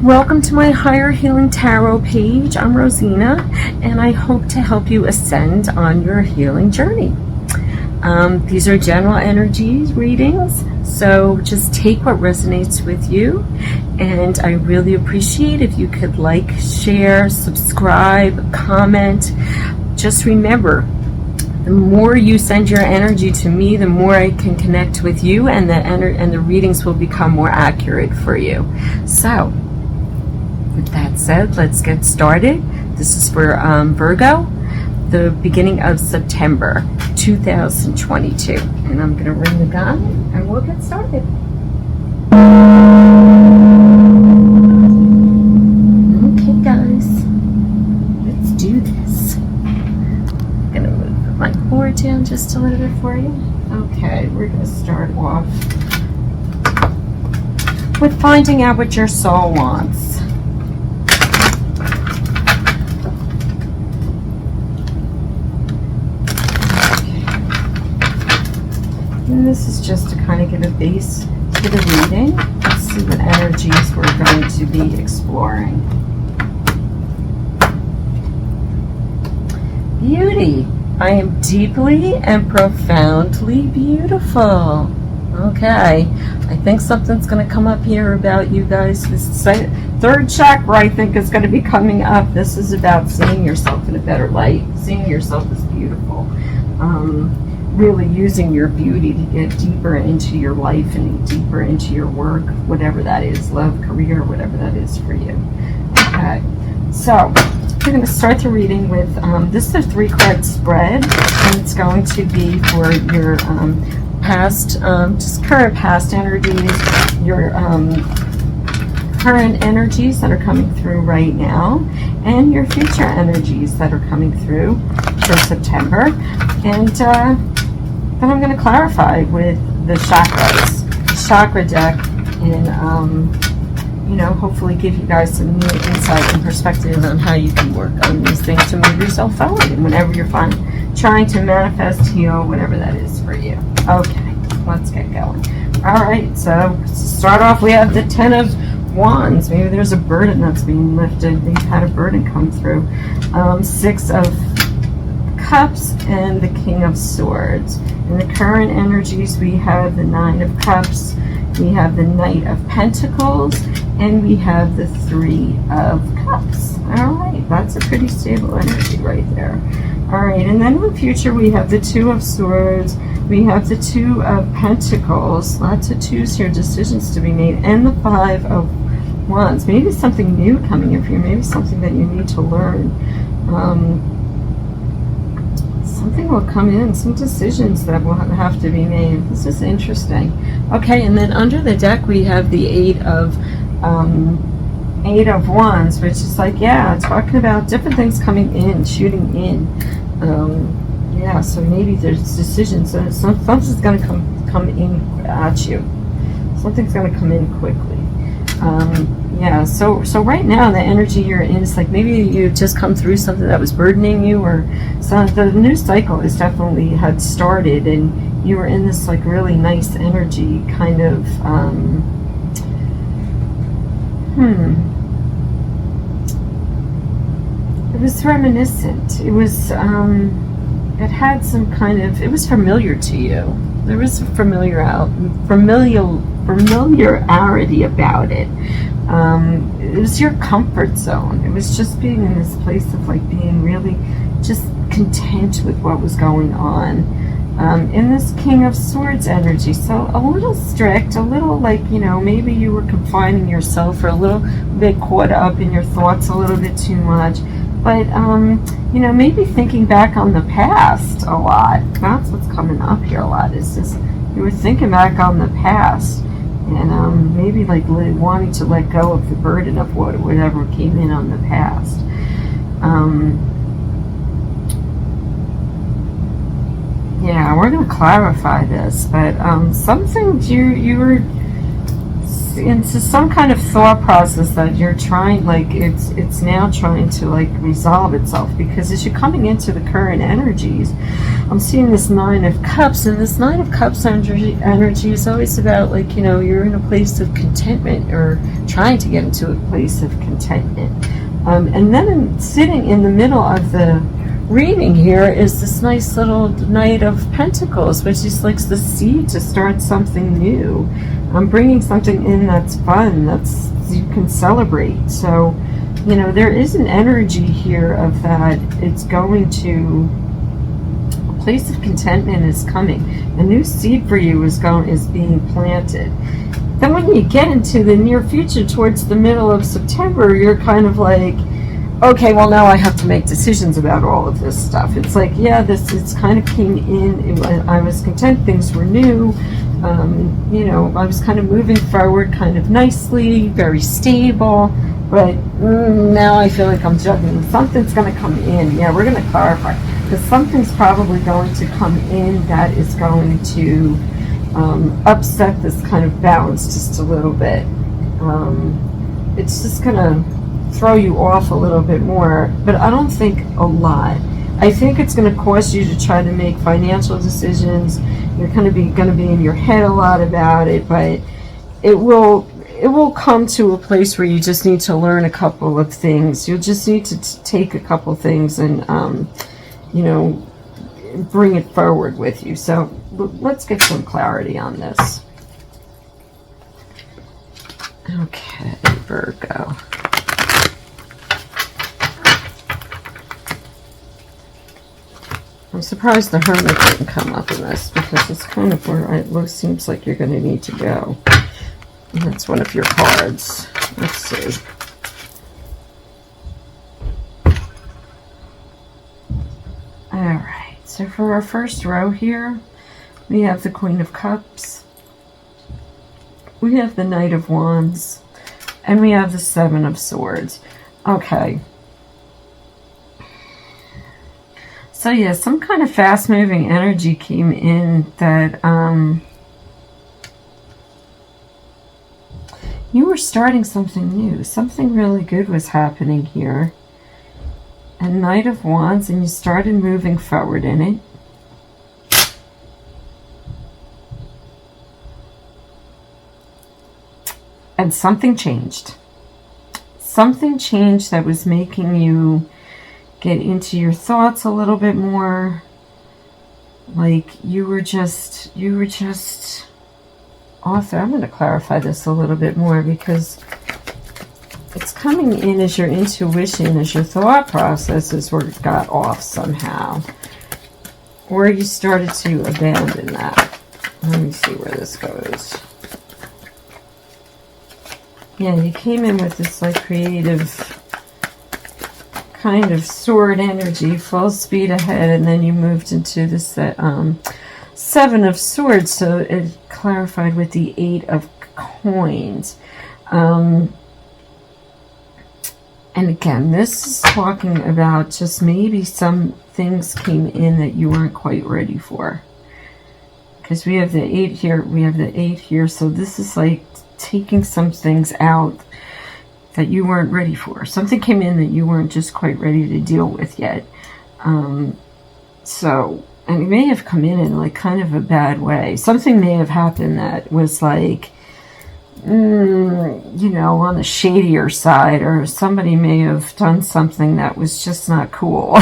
Welcome to my Higher Healing Tarot page. I'm Rosina, and I hope to help you ascend on your healing journey. These are general energies readings, so just take what resonates with you, and I really appreciate if you could like, share, subscribe, comment. Just remember, the more you send your energy to me, the more I can connect with you, and the readings will become more accurate for you. So, with that said, let's get started. This is for Virgo, the beginning of September 2022. And I'm going to ring the gong and we'll get started. Okay, guys, let's do this. I'm going to move my board down just a little bit for you. Okay, we're going to start off with finding out what your soul wants. And this is just to kind of give a base to the reading. Let's see what energies we're going to be exploring. Beauty. I am deeply and profoundly beautiful. Okay. I think something's going to come up here about you guys. This third chakra, I think, is going to be coming up. This is about seeing yourself in a better light, seeing yourself as beautiful. Really using your beauty to get deeper into your life and deeper into your work, whatever that is, love, career, whatever that is for you. Okay, so we're going to start the reading with, this is a 3-card spread, and it's going to be for your past, just current past energies, your current energies that are coming through right now, and your future energies that are coming through for September. And then I'm going to clarify with the chakras, chakra deck, and hopefully give you guys some new insight and perspective on how you can work on these things to move yourself forward, and whenever you're trying to manifest, heal, whatever that is for you. Okay, let's get going. All right, so to start off, we have the 10 of Wands. Maybe there's a burden that's being lifted. You've had a burden come through. 6 of Cups and the King of Swords. In the current energies, we have the 9 of Cups, we have the Knight of Pentacles, and we have the 3 of Cups. All right, that's a pretty stable energy right there. All right, and then in the future, we have the 2 of Swords, we have the 2 of Pentacles, lots of 2s here, decisions to be made, and the 5 of Wands. Maybe something new coming up here, maybe something that you need to learn. Something will come in, some decisions that will have to be made. This is interesting. Okay, and then under the deck we have the 8 of Wands, which is like, yeah, talking about different things coming in, shooting in. Yeah, so maybe there's decisions. Something's going to come in at you. Something's going to come in quickly. Yeah, so right now the energy you're in is like maybe you just come through something that was burdening you, or so the new cycle is definitely had started, and you were in this like really nice energy kind of it was reminiscent. It was it had some kind of, it was familiar to you. There was familiarity about it. It was your comfort zone. It was just being in this place of like being really just content with what was going on. In this King of Swords energy, so a little strict, a little like, maybe you were confining yourself or a little bit caught up in your thoughts a little bit too much. But, maybe thinking back on the past a lot. That's what's coming up here a lot, is just you were thinking back on the past. And maybe like wanting to let go of the burden of whatever came in on the past. Yeah, we're going to clarify this, but some things you were into some kind of thought process that you're trying, like it's now trying to like resolve itself, because as you're coming into the current energies, I'm seeing this Nine of Cups, and this Nine of Cups energy is always about, like, you know, you're in a place of contentment, or trying to get into a place of contentment. And then sitting in the middle of the reading here is this nice little Knight of Pentacles, which is like the seed to start something new. I'm bringing something in that's fun, that's you can celebrate. So, you know, there is an energy here of that. It's going to, a place of contentment is coming. A new seed for you is being planted. Then when you get into the near future, towards the middle of September, you're kind of like, okay, well, now I have to make decisions about all of this stuff. It's like, yeah, it's kind of came in. I was content. Things were new. You know, I was kind of moving forward kind of nicely, very stable. But now I feel like I'm juggling. Something's going to come in. Yeah, we're going to clarify. Because something's probably going to come in that is going to upset this kind of balance just a little bit. It's just going to throw you off a little bit more, but I don't think a lot. I think it's going to cause you to try to make financial decisions. You're going to be in your head a lot about it, but it will come to a place where you just need to learn a couple of things. You'll just need to take a couple things and you know, bring it forward with you. So let's get some clarity on this. Okay, Virgo. I'm surprised the Hermit didn't come up in this, because it's kind of where it seems like you're going to need to go. And that's one of your cards. Let's see. Alright, so for our first row here, we have the Queen of Cups, we have the Knight of Wands, and we have the Seven of Swords. Okay. So yeah, some kind of fast-moving energy came in that you were starting something new. Something really good was happening here. A Knight of Wands, and you started moving forward in it. And something changed. Something changed that was making you get into your thoughts a little bit more. Like you were just off there. I'm going to clarify this a little bit more, because it's coming in as your intuition, as your thought processes got off somehow, or you started to abandon that. Let me see where this goes. Yeah, you came in with this like creative kind of sword energy, full speed ahead, and then you moved into this Seven of Swords, so it clarified with the Eight of Coins. And again, this is talking about just maybe some things came in that you weren't quite ready for. Because we have the 8 here, we have the 8 here, so this is like taking some things out that you weren't ready for. Something came in that you weren't just quite ready to deal with yet. So, and it may have come in like kind of a bad way. Something may have happened that was like, you know, on the shadier side, or somebody may have done something that was just not cool.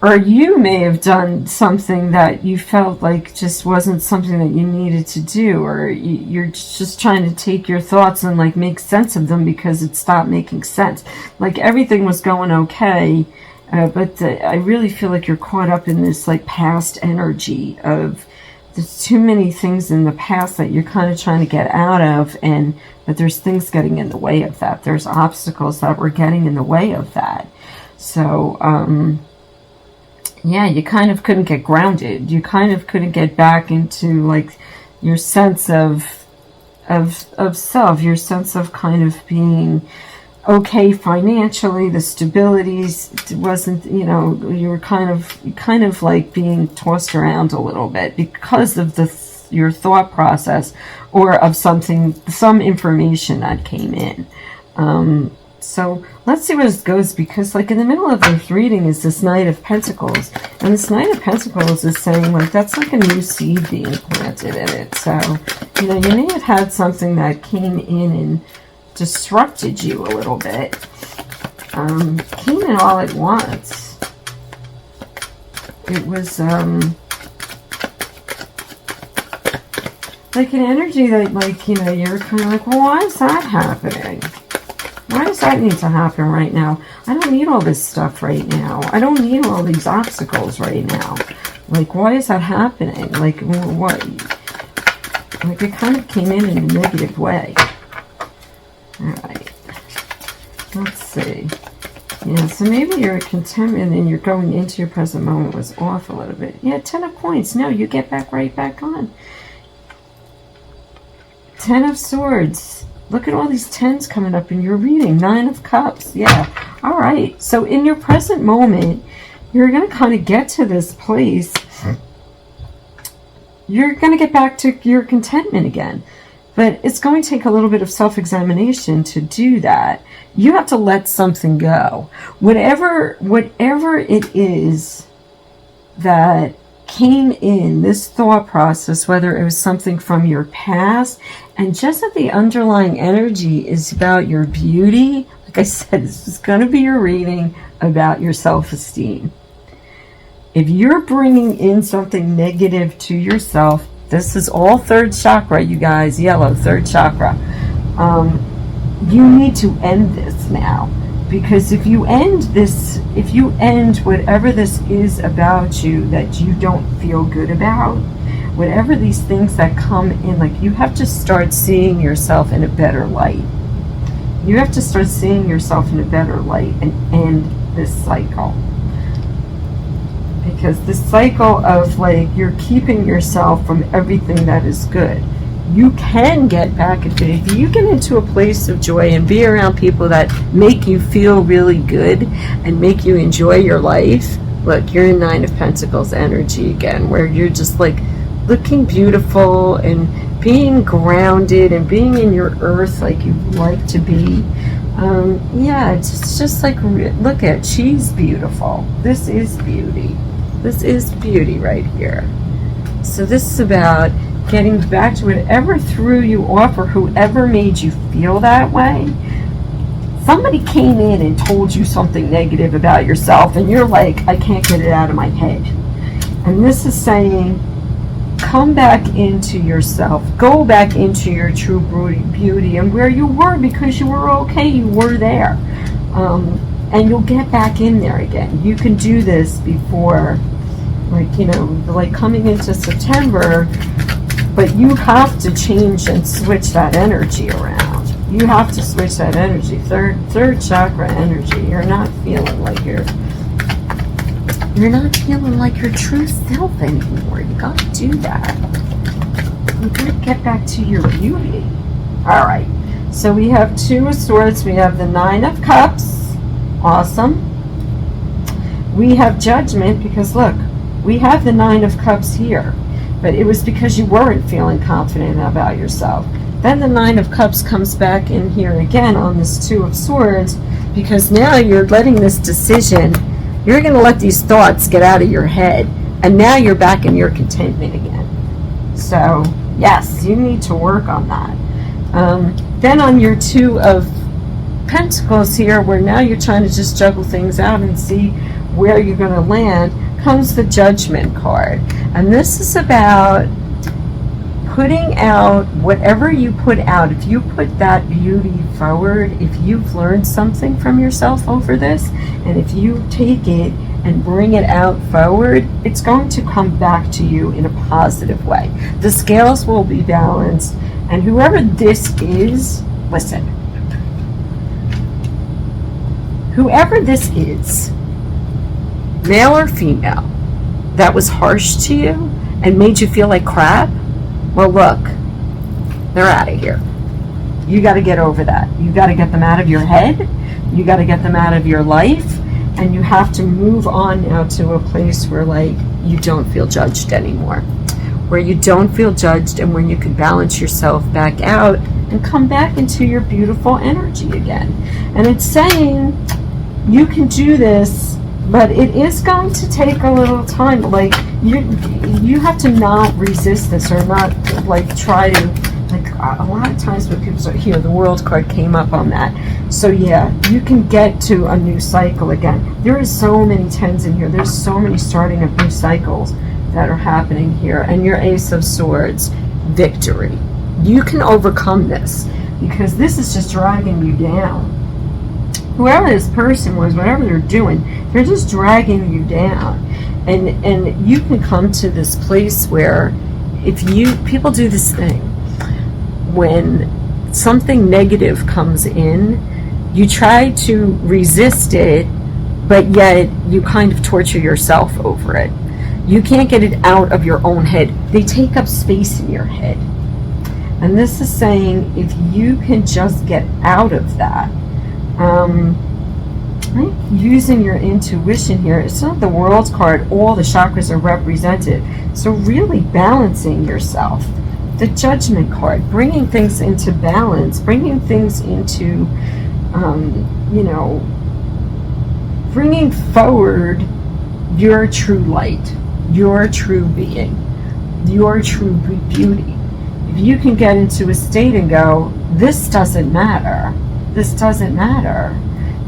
Or you may have done something that you felt like just wasn't something that you needed to do, or you're just trying to take your thoughts and like make sense of them because it stopped making sense. Like everything was going okay, but I really feel like you're caught up in this like past energy of there's too many things in the past that you're kind of trying to get out of, but there's things getting in the way of that. There's obstacles that were getting in the way of that. So, yeah, you kind of couldn't get grounded. You kind of couldn't get back into like your sense of self, your sense of kind of being okay financially. The stability wasn't, you know, you were kind of like being tossed around a little bit because of the your thought process or of something, some information that came in. So let's see where this goes, because like in the middle of this reading is this Knight of Pentacles, and this Knight of Pentacles is saying like that's like a new seed being planted in it. So, you know, you may have had something that came in and disrupted you a little bit. Came in all at once. It was like an energy that, like, you know, you're kind of like, well, why is that happening? Why does that need to happen right now? I don't need all this stuff right now. I don't need all these obstacles right now. Like, why is that happening? Like, what? Like, it kind of came in a negative way. All right. Let's see. Yeah, so maybe your contentment and you're going into your present moment was off a little bit. Yeah, 10 of points. No, you get right back on. 10 of swords. Look at all these 10s coming up in your reading. 9 of cups. Yeah. All right. So in your present moment, you're going to kind of get to this place. You're going to get back to your contentment again. But it's going to take a little bit of self-examination to do that. You have to let something go. Whatever it is that came in, this thought process, whether it was something from your past, and just that the underlying energy is about your beauty. Like I said, this is going to be your reading about your self-esteem. If you're bringing in something negative to yourself, this is all third chakra, you guys, yellow, third chakra. You need to end this now. Because if you end this, if you end whatever this is about you that you don't feel good about, whatever these things that come in, like, you have to start seeing yourself in a better light. You have to start seeing yourself in a better light and end this cycle. Because this cycle of, like, you're keeping yourself from everything that is good. You can get back at it. If you get into a place of joy and be around people that make you feel really good and make you enjoy your life, look, you're in 9 of Pentacles energy again, where you're just like looking beautiful and being grounded and being in your earth like you like to be. Yeah, it's just like, look at, she's beautiful. This is beauty. This is beauty right here. So this is about getting back to whatever threw you off or whoever made you feel that way. Somebody came in and told you something negative about yourself and you're like, I can't get it out of my head. And this is saying, come back into yourself. Go back into your true beauty and where you were, because you were okay. You were there. And you'll get back in there again. You can do this before, like, you know, like coming into September. But you have to change and switch that energy around. You have to switch that energy. Third chakra energy. You're not feeling like you're not feeling like your true self anymore. You got to do that. You got to get back to your beauty. All right. So we have 2 of swords. We have the 9 of cups. Awesome. We have judgment, because look, we have the 9 of cups here. But it was because you weren't feeling confident about yourself. Then the 9 of cups comes back in here again on this 2 of swords, because now you're letting this decision, you're going to let these thoughts get out of your head, and now you're back in your contentment again. So yes, you need to work on that. Then on your 2 of Pentacles here, where now you're trying to just juggle things out and see where you're going to land, comes the Judgment card. And this is about putting out whatever you put out. If you put that beauty forward, if you've learned something from yourself over this, and if you take it and bring it out forward, it's going to come back to you in a positive way. The scales will be balanced, and whoever this is, listen, whoever this is, male or female, that was harsh to you and made you feel like crap, well, look, they're out of here. You got to get over that. You got to get them out of your head. You got to get them out of your life. And you have to move on now to a place where, like, you don't feel judged anymore. where you don't feel judged and when you can balance yourself back out and come back into your beautiful energy again. And it's saying you can do this, but it is going to take a little time. Like you have to not resist this, or not like try to, like a lot of times when people say, here, the World card came up on that. So yeah, you can get to a new cycle again. There is so many tens in here. There's so many starting of new cycles that are happening here. And your Ace of Swords, victory. You can overcome this, because this is just dragging you down. Whoever this person was, whatever they're doing, they're just dragging you down. And you can come to this place where people do this thing, when something negative comes in, you try to resist it, but yet you kind of torture yourself over it. You can't get it out of your own head. They take up space in your head. And this is saying, if you can just get out of that, using your intuition here. It's not the World card. All the chakras are represented. So really balancing yourself. The Judgment card, bringing things into balance, bringing things into, bringing forward your true light, your true being, your true beauty. If you can get into a state and go, this doesn't matter, this doesn't matter.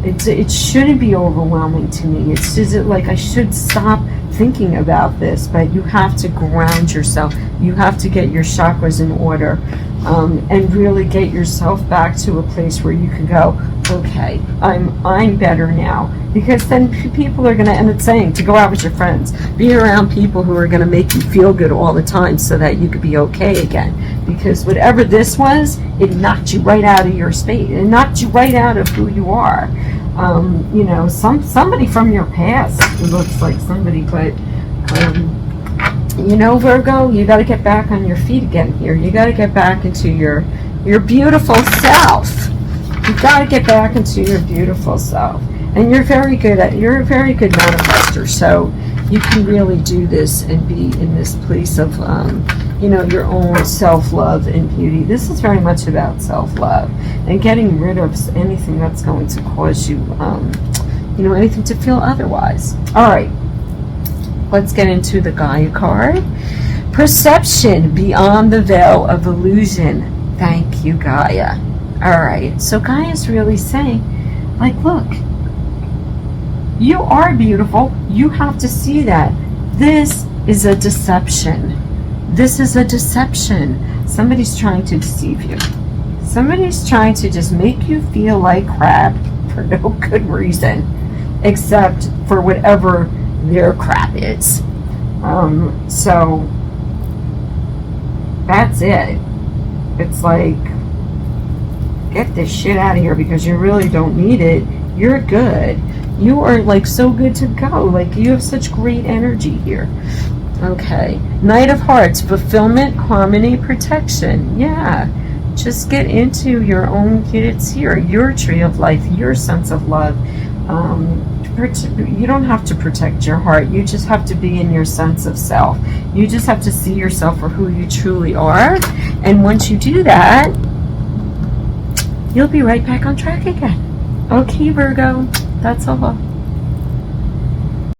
It shouldn't be overwhelming to me. It's just like I should stop thinking about this, but you have to ground yourself. You have to get your chakras in order, and really get yourself back to a place where you can go, okay, I'm better now. Because then people are going to end up saying to go out with your friends, be around people who are going to make you feel good all the time so that you could be okay again. Because whatever this was, it knocked you right out of your space. It knocked you right out of who you are. Somebody from your past, it looks like somebody, but Virgo, you got to get back on your feet again here. You got to get back into your beautiful self. You got to get back into your beautiful self. And you're a very good manifester, so you can really do this and be in this place of your own self-love and beauty. This is very much about self-love and getting rid of anything that's going to cause you anything to feel otherwise. All right, let's get into the Gaia card. Perception beyond the veil of illusion. Thank you, Gaia. All right, so Gaia is really saying, like, look, you are beautiful. You have to see that. This is a deception. This is a deception. Somebody's trying to deceive you. Somebody's trying to just make you feel like crap for no good reason, except for whatever their crap is. So that's it. It's like, get this shit out of here, because you really don't need it. You're good. You are like so good to go. Like, you have such great energy here. Okay. Knight of Hearts, fulfillment, harmony, protection. Yeah. Just get into your own, it's here, your tree of life, your sense of love. You don't have to protect your heart. You just have to be in your sense of self. You just have to see yourself for who you truly are. And once you do that, you'll be right back on track again. Okay, Virgo, that's all.